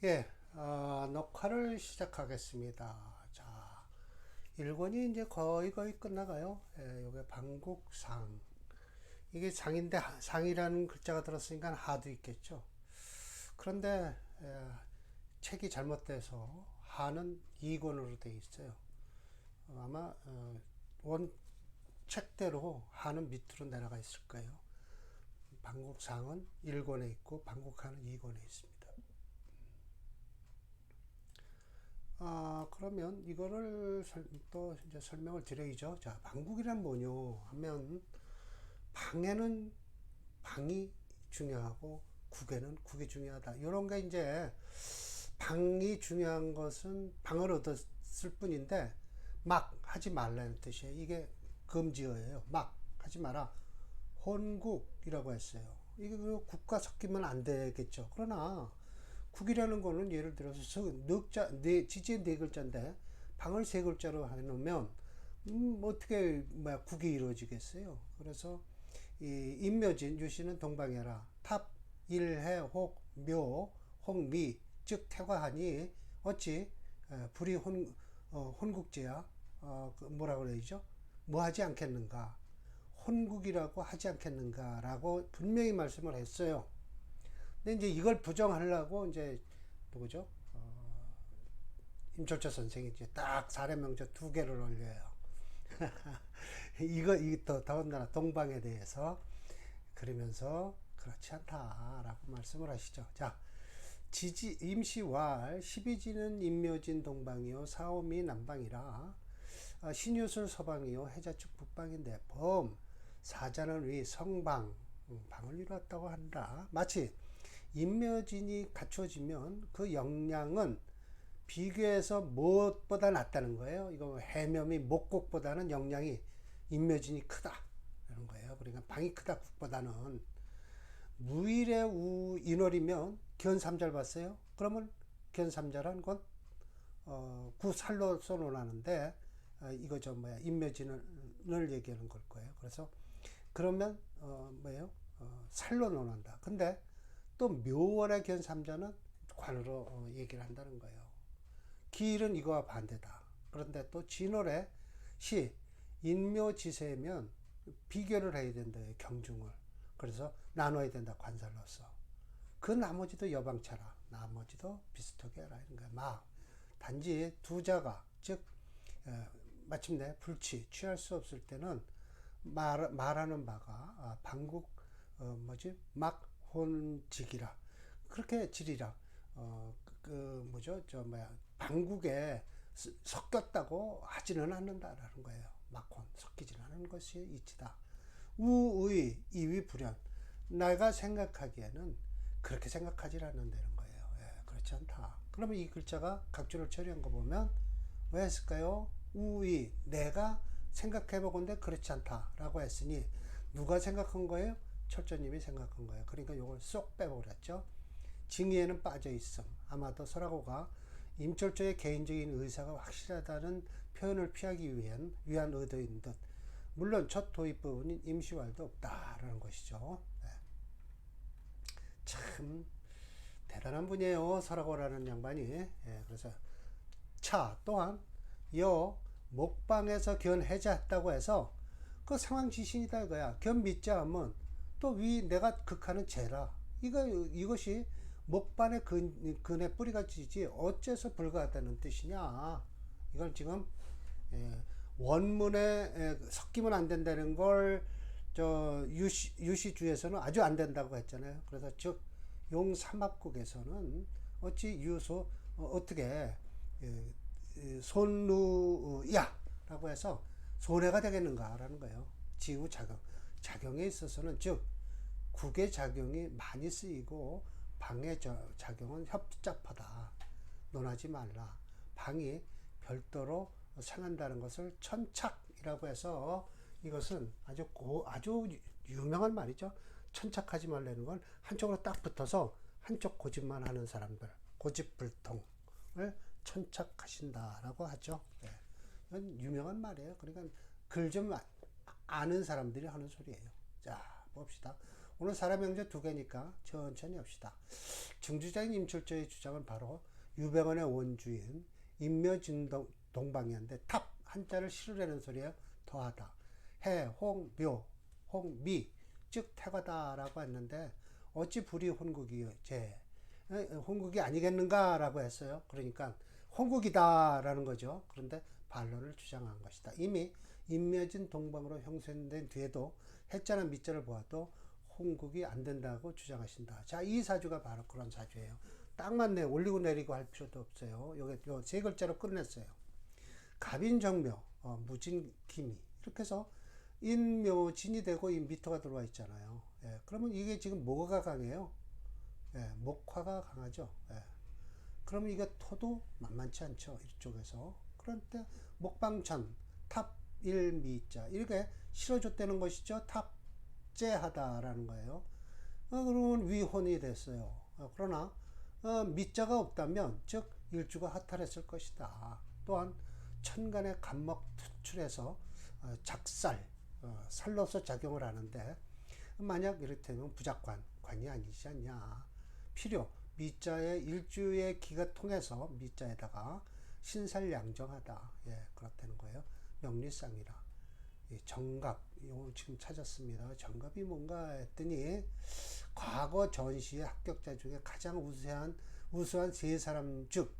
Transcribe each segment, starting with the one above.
예, 녹화를 시작하겠습니다. 자, 1권이 이제 거의 끝나가요. 예, 요게 방국상. 이게 상인데, 상이라는 글자가 들었으니까 하도 있겠죠. 그런데, 책이 잘못돼서 하는 2권으로 돼 있어요. 아마, 원 책대로 하는 밑으로 내려가 있을 거예요. 방국상은 1권에 있고, 방국하는 2권에 있습니다. 그러면 이거를 또 이제 설명을 드려야죠. 자, 방국이란 뭐뇨 하면 방에는 방이 중요하고 국에는 국이 중요하다. 이런 게 이제 방이 중요한 것은 방을 얻었을 뿐인데 막 하지 말라는 뜻이에요. 이게 금지어예요. 막 하지 마라. 혼국이라고 했어요. 이게 국가 섞이면 안 되겠죠. 그러나 국이라는 거는 예를 들어서 넉자 네 지지의 네 글자인데 방을 세 글자로 해놓으면 어떻게 뭐야 국이 이루어지겠어요. 그래서 이 임묘진 유씨는 동방해라 탑 일해 혹묘 혹미 즉 태과하니 어찌 불이 혼국제야 뭐라 그러죠? 뭐 하지 않겠는가 혼국이라고 하지 않겠는가라고 분명히 말씀을 했어요. 근데 이제 이걸 부정하려고 이제 누구죠? 임철철 선생이 이제 딱 사례명저 두 개를 올려요. 이거 더군다나 동방에 대해서 그러면서 그렇지 않다라고 말씀을 하시죠. 자, 임시왈 12지는 임묘진 동방이요 사오미 남방이라 신유술 서방이요 해자축 북방인데 범 사자는 위 성방 방을 이루었다고 한다. 마치 임묘진이 갖춰지면 그 역량은 비교해서 무엇보다 낫다는 거예요. 이거 해묘미 목국보다는 역량이 임묘진이 크다. 이런 거예요. 그러니까 방이 크다 국보다는 무일의 우 인월이면 견삼절 봤어요. 그러면 견삼절한 건 구살로 써놓으라는데 이거 저 뭐야 임묘진을 얘기하는 걸 거예요. 그래서 그러면 뭐예요? 살로 논한다. 근데 또 묘월의 견삼자는 관으로 얘기를 한다는 거예요. 기일은 이거와 반대다. 그런데 또 진월의 시 인묘지세면 비교를 해야 된다. 경중을. 그래서 나눠야 된다. 관살로서. 그 나머지도 여방차라. 나머지도 비슷하게 해라. 이런 거야. 막 단지 두 자가 즉 마침내 불치 취할 수 없을 때는 말하는 바가 방국 뭐지 막혼직이라 그렇게 지리라 뭐죠 저 뭐야 방국에 섞였다고 하지는 않는다라는 거예요. 막혼 섞이지는 않은 것이 이치다. 우의 이위 불연 내가 생각하기에는 그렇게 생각하지 않는다는 거예요. 예, 그렇지 않다. 그러면 이 글자가 각주를 처리한 거 보면 왜 했을까요? 우의 내가 생각해보건데 그렇지 않다라고 했으니 누가 생각한 거예요? 철저님이 생각한 거예요. 그러니까 이걸 쏙 빼버렸죠. 징의에는 빠져 있음. 아마도 설하고가 임철조의 개인적인 의사가 확실하다는 표현을 피하기 위한 의도인 듯. 물론 첫 도입 부분인 임시왈도 없다라는 것이죠. 네. 참 대단한 분이에요. 설하고라는 양반이. 예, 그래서 차 또한 여 목방에서 견해자했다고 해서 그 상황 지신이다 이거야. 견 믿자 하면 또 위 내가 극하는 죄라. 이것이 목반의 근의 뿌리가 지지 어째서 불가하다는 뜻이냐. 이걸 지금 원문에 섞이면 안 된다는 걸 저 유시주에서는 아주 안 된다고 했잖아요. 그래서 즉 용삼합국에서는 어찌 유소 어떻게 손루야라고 해서 손해가 되겠는가라는 거예요. 지우 작용에 있어서는 즉 국의 작용이 많이 쓰이고 방의 작용은 협잡하다. 논하지 말라. 방이 별도로 생한다는 것을 천착이라고 해서 이것은 아주 유명한 말이죠. 천착하지 말라는 건 한쪽으로 딱 붙어서 한쪽 고집만 하는 사람들, 고집불통을 천착하신다라고 하죠. 네. 이건 유명한 말이에요. 그러니까 글 좀 아는 사람들이 하는 소리예요. 자, 봅시다. 오늘 사람 명제 두 개니까 천천히 합시다. 증주자인 임철조의 주장은 바로 유병원의 원주인 임묘진동방이었는데 탑 한자를 실으라는 소리에 더하다. 해, 홍, 묘, 홍, 미 즉 태거다라고 했는데 어찌 불이 혼국이 제 혼국이 아니겠는가라고 했어요. 그러니까 혼국이다라는 거죠. 그런데 반론을 주장한 것이다. 이미 임묘진 동방으로 형성된 뒤에도 해자나 미자를 보아도 혼국이 안 된다고 주장하신다. 자, 이 사주가 바로 그런 사주예요. 딱 맞네. 올리고 내리고 할 필요도 없어요. 요게 요 세 글자로 끝냈어요. 갑인정묘, 무진기미 이렇게 해서 인묘진이 되고 인미토가 들어와 있잖아요. 예, 그러면 이게 지금 뭐가 강해요? 예, 목화가 강하죠. 예. 그러면 이게 토도 만만치 않죠. 이쪽에서. 그런데 목방천, 탑일미자 이렇게 실어줬다는 것이죠. 탑재하다라는 거예요. 그러면 위혼이 됐어요. 그러나 미자가 없다면 즉 일주가 하탈했을 것이다. 또한 천간의 간목 투출해서 작살, 살로서 작용을 하는데 만약 이렇다면 부작관, 관이 아니지 않냐. 필요, 미자의 일주의 기가 통해서 미자에다가 신살양정하다. 예, 그렇다는 거예요. 명리상이라. 정갑, 이거 지금 찾았습니다. 정갑이 뭔가 했더니 과거 전시의 합격자 중에 가장 우수한 세 사람 즉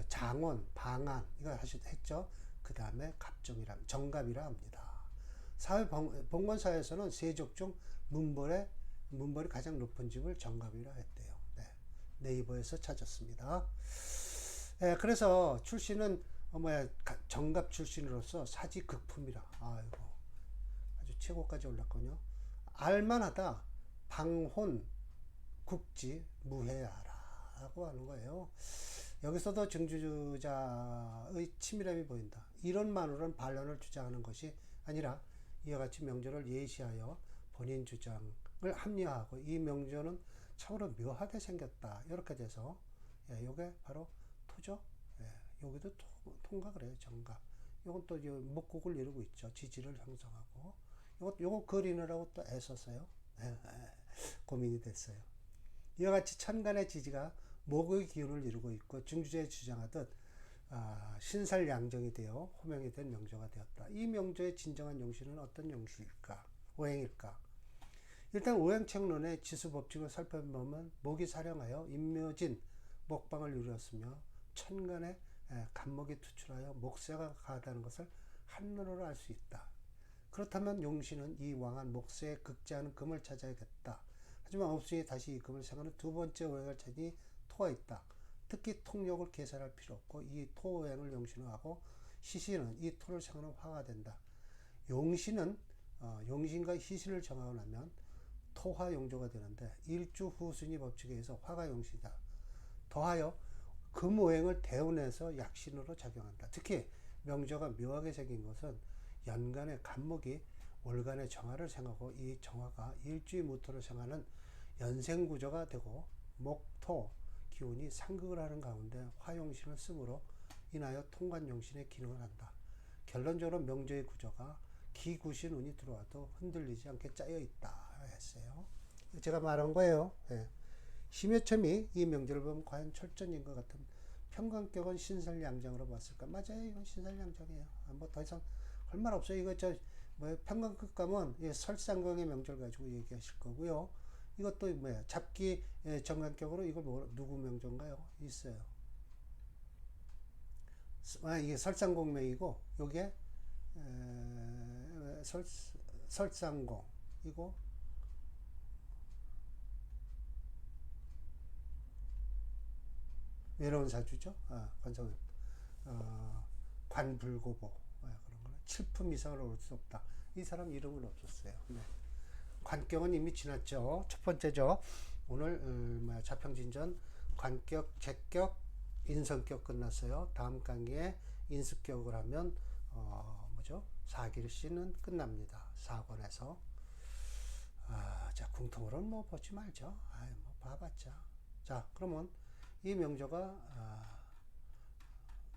장원, 방한 이거 했죠. 그 다음에 갑종이라 정갑이라 합니다. 봉건사에서는 세족 중 문벌이 가장 높은 집을 정갑이라 했대요. 네. 네이버에서 찾았습니다. 네, 그래서 출신은 정갑 출신으로서 사지 극품이라. 아이고 아주 최고까지 올랐거든요. 알만하다. 방혼 국지 무해하라라고 하는 거예요. 여기서도 증주자의 치밀함이 보인다. 이론만으로는 반론을 주장하는 것이 아니라 이와 같이 명조를 예시하여 본인 주장을 합리화하고 이 명조는 참으로 묘하게 생겼다. 이렇게 돼서 이게 바로 토죠. 여기도 통각을 해요. 정각. 이건 또 목국을 이루고 있죠. 지지를 형성하고 요거 그리느라고 또 애썼어요. 고민이 됐어요. 이와 같이 천간의 지지가 목의 기운을 이루고 있고 증주자에 주장하듯 신살양정이 되어 호명이 된 명조가 되었다. 이 명조의 진정한 용신은 어떤 용신일까? 오행일까? 일단 오행책론의 지수법칙을 살펴보면 목이 사령하여 임묘진 목방을 이루었으며 천간에 간목이 투출하여 목세가 가하다는 것을 한눈으로 알 수 있다. 그렇다면 용신은 이 왕한 목세에 극제하는 금을 찾아야겠다. 하지만 없으니 다시 이 금을 생각하는 두 번째 오행을 찾니 토가 있다. 특히 통력을 계산할 필요 없고 이 토오행을 용신으로 하고 시신은 이 토를 생각하는 화가 된다. 용신은 용신과 희신을 정하고 나면 토화용조가 되는데 일주 후순위 법칙에 의해서 화가 용신이다. 더하여 금오행을 대운해서 약신으로 작용한다. 특히 명조가 묘하게 생긴 것은 연간의 간목이 월간의 정화를 생하고 이 정화가 일주의 무토를 생하는 연생구조가 되고 목토 기운이 상극을 하는 가운데 화용신을 쓰므로 인하여 통관용신의 기능을 한다. 결론적으로 명조의 구조가 기구신 운이 들어와도 흔들리지 않게 짜여 있다 했어요. 제가 말한 거예요. 심여첨이 이 명조를 보면 과연 철전인 것 같은 평강격은 신살양정으로 봤을까? 맞아요. 이건 신살양정이에요. 뭐 더 이상 할 말 없어요. 이거 평강극 가면 설상광의 명절 가지고 얘기하실 거고요. 이것도 뭐야? 잡기 정관격으로 이걸 누구 명조인가요? 있어요. 이게 설상공명이고 요게 설상공 이거 외로운 사주죠. 관성 관불고보 그런 거는 칠품 이상을 얻을 수 없다. 이 사람 이름은 없었어요. 네. 관격은 이미 지났죠. 첫 번째죠. 오늘 자평진전 관격, 제격, 인성격 끝났어요. 다음 강의에 인수격을 하면 뭐죠? 사길씨는 끝납니다. 4권에서. 자, 궁통으로는 뭐 보지 말죠. 뭐 봐봤자. 자, 그러면 이 명조가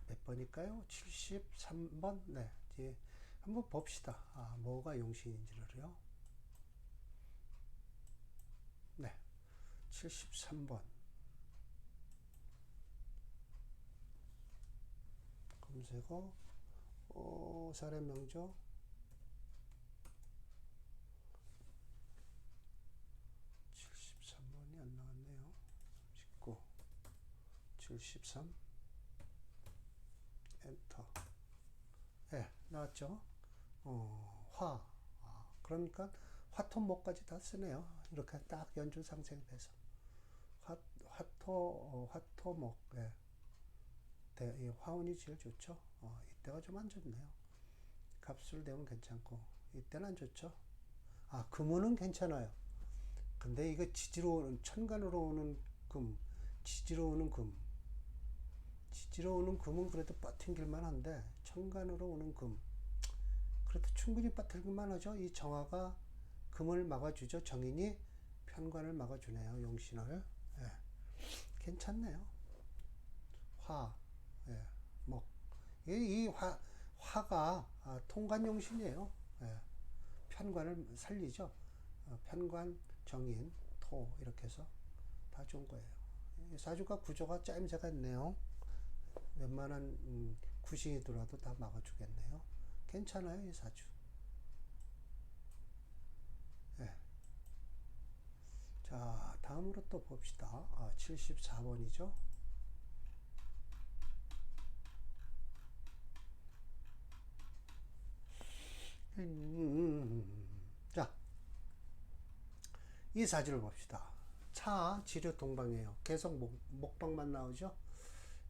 몇 번일까요? 73번? 네. 이제 한번 봅시다. 뭐가 용신인지를요. 73번. 검색어, 사례 명조. 73번이 안 나왔네요. 19, 73, 엔터. 예, 나왔죠? 그러니까 화토목까지 다 쓰네요. 이렇게 딱 연주상생돼서. 화토목. 예. 이 화운이 제일 좋죠. 이때가 좀 안 좋네요. 갑술 되면 괜찮고, 이때는 안 좋죠. 금운은 괜찮아요. 근데 이거 지지로 오는, 천간으로 오는 금, 지지로 오는 금. 지지로 오는 금은 그래도 버팅길만 한데, 천간으로 오는 금. 그래도 충분히 버틸만 하죠. 이 정화가 금을 막아주죠. 정인이 편관을 막아주네요. 용신을. 예. 괜찮네요. 화, 예, 목. 이 화가 통관용신이에요. 예. 편관을 살리죠. 편관, 정인, 토 이렇게 해서 다 좋은 거예요. 사주가 구조가 짜임새가 있네요. 웬만한 구신이 들어와도 다 막아주겠네요. 괜찮아요, 이 사주. 예. 자, 다음으로 또 봅시다. 74번이죠. 자, 이 사주를 봅시다. 차, 지류, 동방이에요. 계속 목방만 나오죠.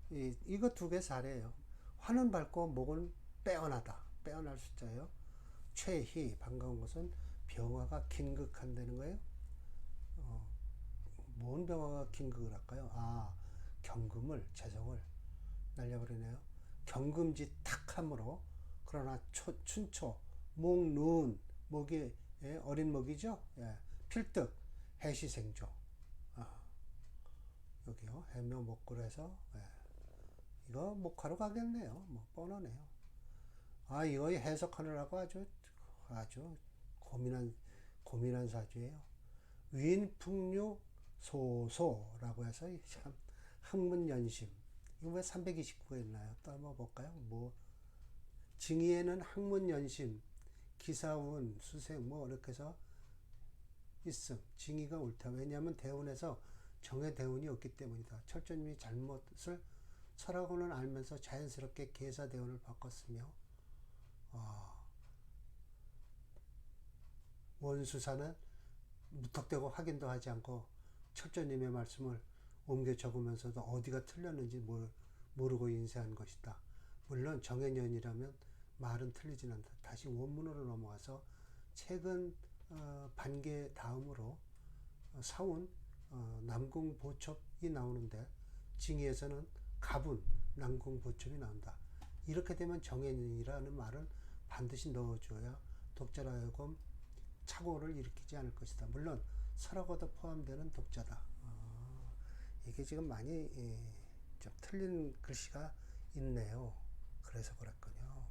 이거 두 개 사례예요. 화는 밝고 목은 빼어나다. 빼어날 숫자예요. 최희, 반가운 것은 병화가 긴극한다는 거예요. 뭔 병화가 긴극을 할까요? 경금을, 재성을 날려버리네요. 경금지 탁함으로, 그러나 춘초, 목, 누운, 목이, 예, 어린 목이죠? 예, 필득, 해시생조. 여기요. 해묘 목굴에서, 예, 이거 목화로 가겠네요. 뭐, 뻔하네요. 이거 해석하느라고 아주 고민한 사주예요. 위인풍류 소소라고 해서 참 학문연심. 이거 왜 329가 있나요? 또 한번 볼까요? 증의에는 학문연심, 기사운, 수생 이렇게 해서 있음. 증의가 옳다. 왜냐하면 대운에서 정의 대운이 없기 때문이다. 철저님이 잘못을 철학원을 알면서 자연스럽게 계사 대운을 바꿨으며 원수사는 무턱대고 확인도 하지 않고 철저님의 말씀을 옮겨 적으면서도 어디가 틀렸는지 모르고 인쇄한 것이다. 물론 정해년이라면 말은 틀리진 않다. 다시 원문으로 넘어와서 최근 반개 다음으로 사운 남궁보첩이 나오는데 징의에서는 가분 남궁보첩이 나온다. 이렇게 되면 정해년이라는 말은 반드시 넣어줘야 독자로 하여금 착오를 일으키지 않을 것이다. 물론 설하고도 포함되는 독자다. 이게 지금 많이 좀 틀린 글씨가 있네요. 그래서 그랬군요.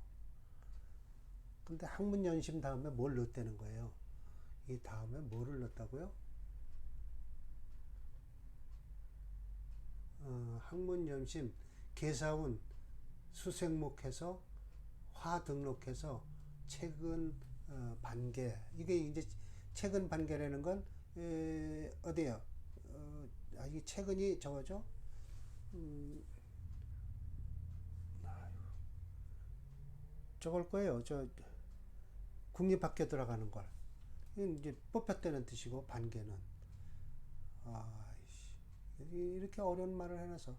근데 학문연심 다음에 뭘 넣었다는 거예요? 이 다음에 뭐를 넣었다고요? 학문연심, 계사운, 수생목해서 화 등록해서 최근 반개. 이게 이제 최근 반개라는 건 어디요? 이 최근이 저거죠? 저걸 거예요. 저 국립학교 들어가는 걸. 이제 뽑혔다는 뜻이고 반개는. 이렇게 어려운 말을 해놔서.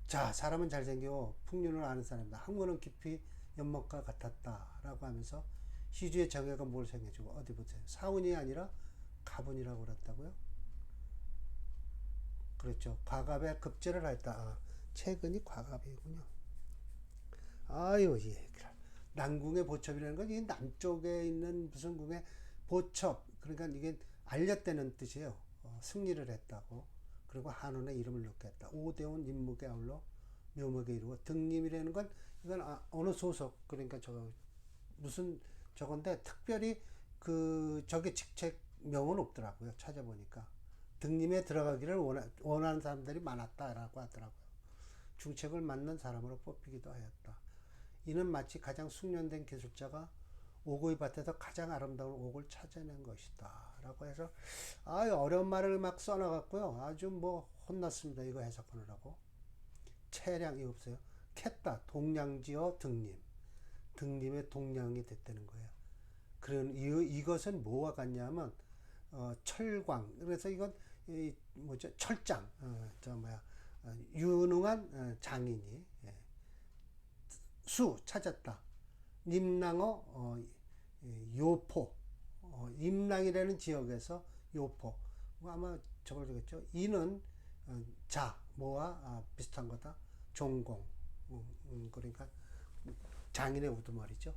자, 사람은 잘생겨 풍륜을 아는 사람이다. 학문은 깊이 연못과 같았다 라고 하면서 시주의 정해가 뭘 생겨주고 어디 보세요. 사운이 아니라 가분이라고 그랬다고요? 그렇죠. 과갑에 급제를 했다. 최근이 과갑이군요. 예. 남궁의 보첩이라는 건 이 남쪽에 있는 무슨 궁의 보첩. 그러니까 이게 알렸다는 뜻이에요. 승리를 했다고. 그리고 한원의 이름을 넣게 했다. 오대원 임목에 아울러 묘목에 이루고 등림이라는 건 이건 어느 소속 그러니까 무슨 저건데 특별히 그 적의 직책 명은 없더라고요. 찾아보니까. 등림에 들어가기를 원하는 사람들이 많았다라고 하더라고요. 중책을 맡는 사람으로 뽑히기도 하였다. 이는 마치 가장 숙련된 기술자가 오구의 밭에서 가장 아름다운 옥을 찾아낸 것이다. 라고 해서, 어려운 말을 막 써놔갖고요. 아주 뭐 혼났습니다. 이거 해석하느라고. 채량이 없어요. 캤다. 동량지어 등림. 등림의 동량이 됐다는 거예요. 그런, 이것은 뭐와 같냐면, 철광. 그래서 이건, 뭐죠? 철장. 유능한 장인이. 예. 수 찾았다. 임랑어 요포 임랑이라는 지역에서 요포 아마 저걸 되겠죠. 이는 자 뭐와 비슷한 거다. 종공 그러니까 장인의 우두머리죠.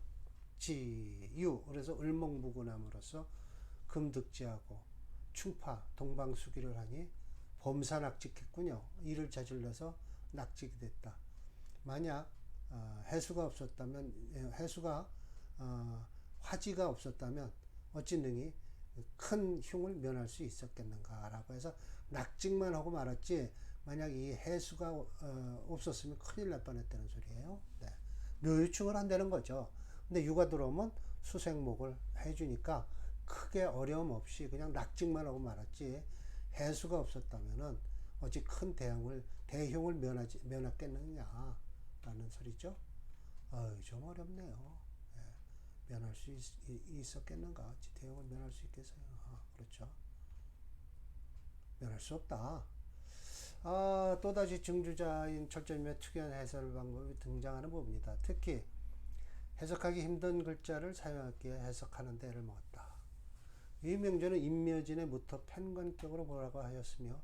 지유 그래서 을목무구남으로서 금득지하고 충파 동방수기를 하니 범사 낙직했군요. 이를 저질러서 낙직이 됐다. 만약 해수가 없었다면 해수가 화지가 없었다면 어찌 능히 큰 흉을 면할 수 있었겠는가라고 해서 낙직만 하고 말았지 만약 이 해수가 없었으면 큰일 날 뻔했다는 소리예요. 네. 묘유충을 한다는 거죠. 근데 유가 들어오면 수생목을 해주니까 크게 어려움 없이 그냥 낙직만 하고 말았지 해수가 없었다면은 어찌 큰 대흉을 면했겠느냐 라는 소리죠. 좀 어렵네요. 예, 면할 수 있었겠는가? 대형을 면할 수 있겠어요? 그렇죠. 면할 수 없다. 또다시 증주자인 철저님의 특이한 해설 방법이 등장하는 부분이다. 특히 해석하기 힘든 글자를 사용하기에 해석하는 데를 먹었다. 이명조는 임묘진의 무토 편관격으로 보라고 하였으며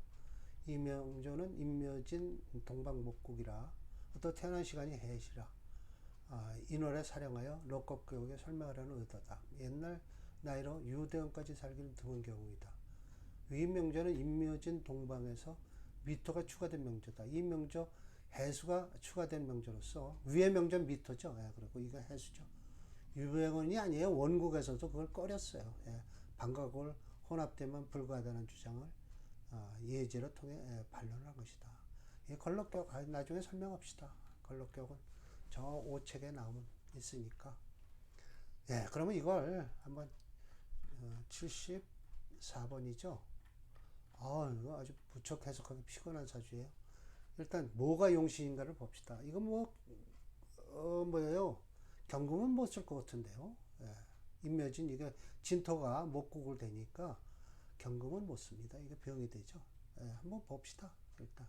이명조는 임묘진 동방목국이라 또 태어난 시간이 해시라. 인월에 사령하여 록겁교육에 설명하려는 의도다. 옛날 나이로 유대원까지 살기는 드문 경우이다. 위 명조는 임묘진 동방에서 미토가 추가된 명조다. 이 명조 해수가 추가된 명조로서 위의 명조는 미토죠. 예, 그리고 이거 해수죠. 유배원이 아니에요. 원국에서도 그걸 꺼렸어요. 예, 방과골 혼합되면 불가하다는 주장을 예제를 통해 반론을 한 것이다. 이 걸록격 나중에 설명합시다. 걸록격은 저 5책에 나오면 있으니까. 예, 그러면 이걸 한번 74번이죠. 이거 아주 부쩍 해석하기 피곤한 사주예요. 일단 뭐가 용신인가를 봅시다. 이거 뭐예요? 경금은 못 쓸 것 같은데요. 예, 임묘진 이게 진토가 목국을 되니까 경금은 못 씁니다. 이게 병이 되죠. 예, 한번 봅시다. 일단.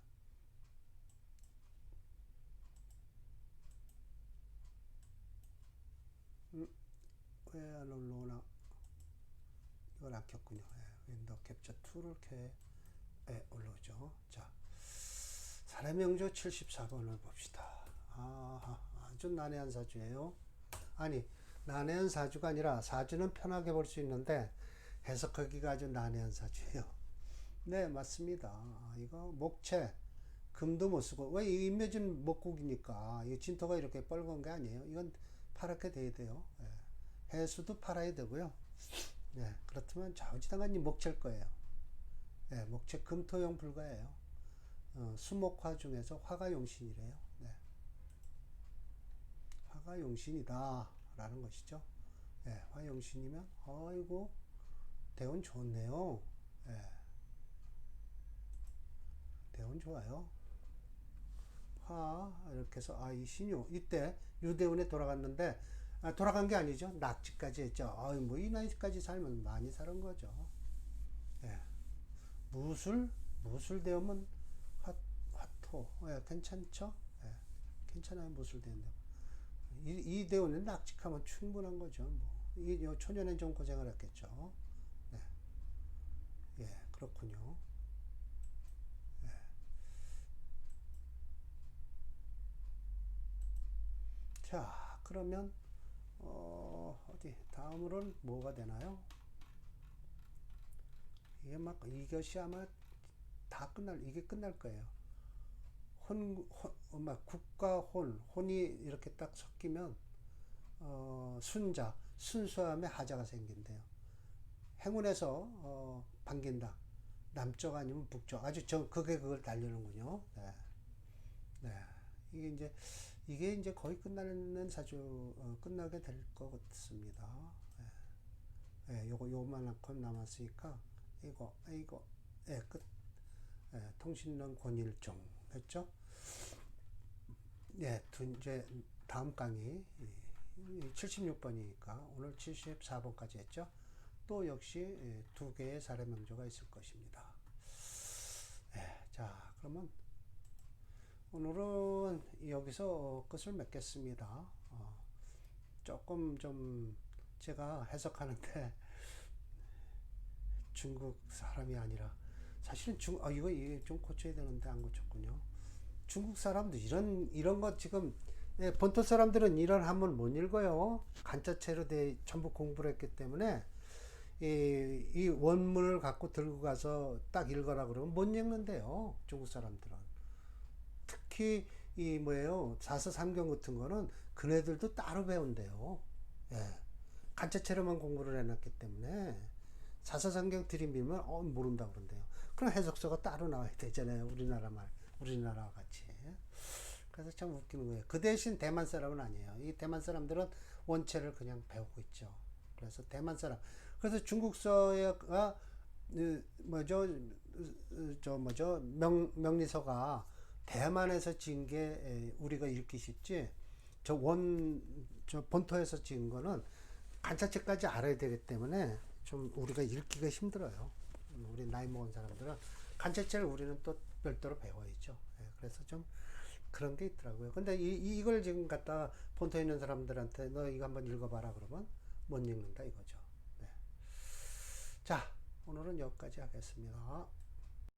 왜 안 올라오나? 이걸 안 켰군요. 예, 윈도우 캡처 2를 올라오죠. 자, 사례명조 74번을 봅시다. 아주 난해한 사주예요. 아니, 난해한 사주가 아니라 사주는 편하게 볼 수 있는데 해석하기가 아주 난해한 사주예요. 네, 맞습니다. 이거 목체 금도 못 쓰고 왜 임묘진 목국이니까 이 진토가 이렇게 빨간 게 아니에요. 이건 파랗게 돼야 돼요. 예. 해수도 팔아야 되고요. 네, 그렇다면 좌우지당간이 목체일 거예요. 네, 목체 금토용 불가예요. 수목화 중에서 화가 용신이래요. 네. 화가 용신이다 라는 것이죠. 네, 화 용신이면 아이고 대운 좋네요. 네. 대운 좋아요. 화 이렇게 해서 이 신유 이때 유대운에 돌아갔는데 돌아간 게 아니죠. 낙지까지 했죠. 뭐 이 나이까지 살면 많이 사는 거죠. 예. 무술 대우면 화토 괜찮죠? 예. 괜찮아요. 무술 대운데 이 대운은 낙직하면 충분한 거죠. 이 초년엔 좀 고생을 했겠죠. 네. 예, 그렇군요. 예. 자, 그러면 어디 다음으로는 뭐가 되나요? 이게 막 이것이 아마 이게 끝날 거예요. 국과 혼이 이렇게 딱 섞이면 순자, 순수함의 하자가 생긴대요. 행운에서 반긴다. 남쪽 아니면 북쪽. 아주 그게 그걸 달리는군요. 네. 네. 이게 이제 거의 끝나는 사주 끝나게 될 것 같습니다. 예, 요만큼 남았으니까 이거 예, 끝. 예, 통신론 권일종 했죠? 예, 이제 다음 강의 76번이니까 오늘 74번까지 했죠? 또 역시 두 개의 사례 명조가 있을 것입니다. 예, 자, 그러면 오늘은 여기서 끝을 맺겠습니다. 조금 좀 제가 해석하는데 중국 사람이 아니라 사실은 이거 좀 고쳐야 되는데 안 고쳤군요. 중국 사람도 이런 거 지금 본토 사람들은 이런 한문 못 읽어요. 간자체로 전부 공부를 했기 때문에 이 원문을 갖고 들고 가서 딱 읽어라 그러면 못 읽는데요. 중국 사람들은. 특히 이 뭐예요? 사서삼경 같은 거는 그네들도 따로 배운대요. 예. 간자체로만 공부를 해놨기 때문에 사서삼경 들이밀면 모른다 그런대요. 그럼 해석서가 따로 나와야 되잖아요. 우리나라와 같이. 그래서 참 웃기는 거예요. 그 대신 대만 사람은 아니에요. 이 대만 사람들은 원체를 그냥 배우고 있죠. 그래서 대만 사람. 그래서 중국서가 명리서가 대만에서 지은 게 우리가 읽기 쉽지. 저 본토에서 지은 거는 간자체까지 알아야 되기 때문에 좀 우리가 읽기가 힘들어요. 우리 나이 먹은 사람들은 간자체를 우리는 또 별도로 배워야죠. 그래서 좀 그런 게 있더라고요. 근데 이걸 지금 갖다 본토에 있는 사람들한테 너 이거 한번 읽어봐라 그러면 못 읽는다 이거죠. 네. 자, 오늘은 여기까지 하겠습니다.